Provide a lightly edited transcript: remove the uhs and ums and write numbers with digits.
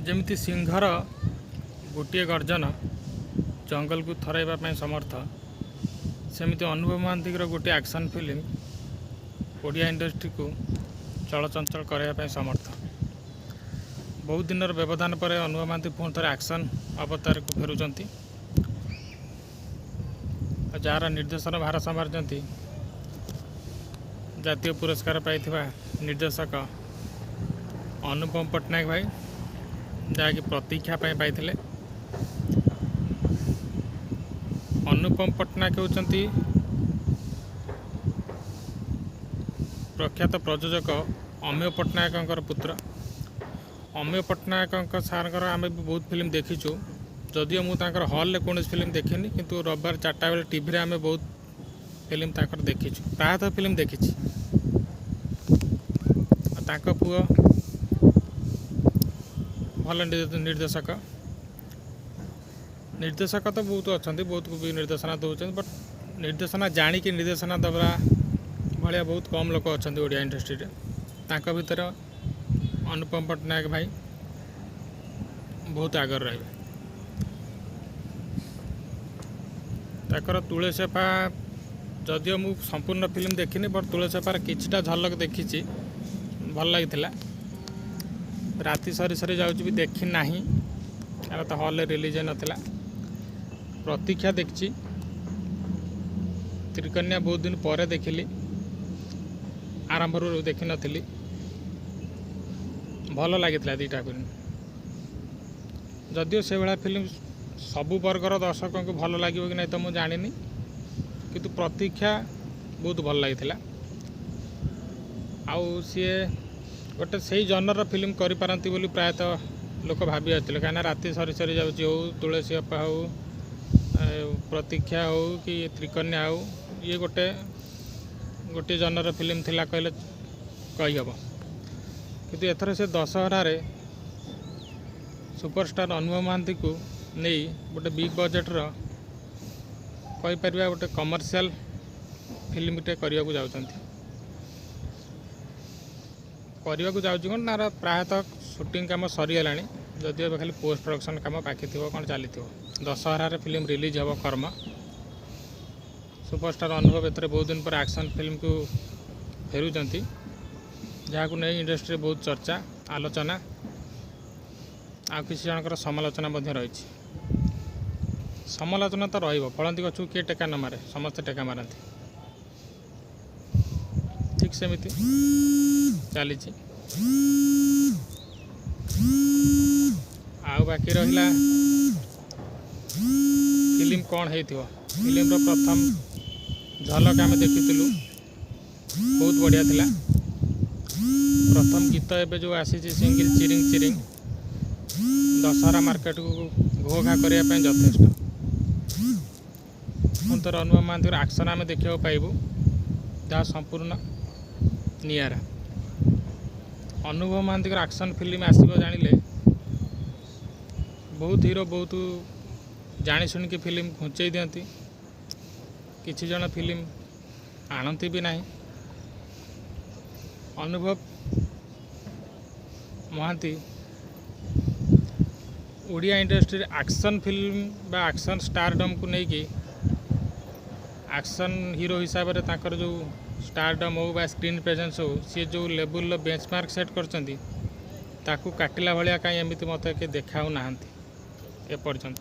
जमिति सिंहर गोटे गर्जन जंगल को थराइबा ପାଇଁ समर्थ सेमिति अनुभव महांती गोटे एक्शन फिल्म ओडिया इंडस्ट्री को चलचंचल करने समर्थ। बहुत दिन व्यवधान पर अनुभव महांती पुणी थे एक्शन अवतार को फेरुंट जार निर्देशन भार संभारती जातीय पुरस्कार पाइथिबा निर्देशक अनुपम पट्टनायक भाई जहाँकि प्रतीक्षा पाइथिले। अनुपम पट्टनायक होती प्रख्यात प्रयोजक अमेय पट्टनायक पुत्र। अमेय पट्टनायक सार आम भी बहुत फिल्म देखीचु जदियो मुझे हॉल कौन फिल्म देखनी किंतु रविवार 4टा बेले टीवी आम बहुत फिल्म ताकर देखीचु प्रायतः फिल्म देखी पुओ भल निर्देशक निर्देशक तो बहुत अच्छा बहुत भी निर्देशना दौरान बट निर्देशना जाणिकी निर्देशना दबा भाया बहुत कम लोक अच्छा ओडिया इंडस्ट्री रे भितर अनुपम पट्टनायक भाई बहुत आगर रहे। ताकर तुलसीपा जदियो मु संपूर्ण फिल्म देखनी बट तुलसीपार किछटा झलक देखी भल लगी राति सरी सरी जाऊँ भी देखी ना यार तो हॉल रिलीज नाला प्रतीक्षा देखी त्रिकन्या बहुत दिन पर देखिली आरंभ देखी नी भल लगी दुईटा फिल्म जदियो से भाया फिल्म सबु वर्गर दर्शकों को भल लगे कि नहीं तो मुझे जानी किंतु प्रतीक्षा बहुत भल लगी आउ सी गोटे से जनर फिल्म करिपारती बोली प्रायतः लोक भाभी आते कहीं राति सरी सरी जाऊँ हो तुलसी अपा हो प्रतीक्षा हो कि त्रिकन्या हो ये गोटे गोटे जनर फिल्म थिला कहले कही हम किंतु एथर से दशहरा सुपरस्टार अनुभव महांती को नहीं गोटे बिग बजेट्र कहीपर गोटे कमर्शियल फिल्म टे करने जाऊँगी कौन ना प्रायतः शूटिंग काम सरीगला जदिव खाली पोस्ट प्रोडक्शन काम बाकी थी कौन चली दशहरा फिल्म रिलीज हम कर्म सुपरस्टार अनुभव एथर बहुत दिन पर एक्शन फिल्म को फेरुंट जहाँ को नहीं इंडस्ट्री बहुत चर्चा आलोचना आ किसी जनकर समालोचना रही समालोचना तो रही गचु किए टेका न मारे समस्ते टेका मारती ठीक सेमती चली आउ बाकी रहा फिल्म कौन है फिल्म प्रथम झलक आम देखीलु बहुत बढ़िया थिला। प्रथम गीत एवं जो आसी सिंगल चिरिंग चिरिंग दशहरा मार्केट को घो घा करने यथेष्ट पुनः अनुभव महांती एक्शन आम देखा पाइबू जहाँ संपूर्ण नियारा अनुभव महांती एक्शन फिल्म आसो जानिले बहुत हीरो बहुत जानी शुणिकी फिल्म घुंचई दियंती किछि जन फिल्म आणती भी नहीं। Anubhav Mohanty Odia industry action film बा एक्शन स्टारडम को लेकिन एक्शन हीरो हिसाब से ताकर जो स्टारडम हो बा स्क्रीन प्रेजेंस हो सी जो लेवल बेंचमार्क सेट करचंती ताकू काटिला भाया कहीं एमती मत के देखा ना एपर्यंत।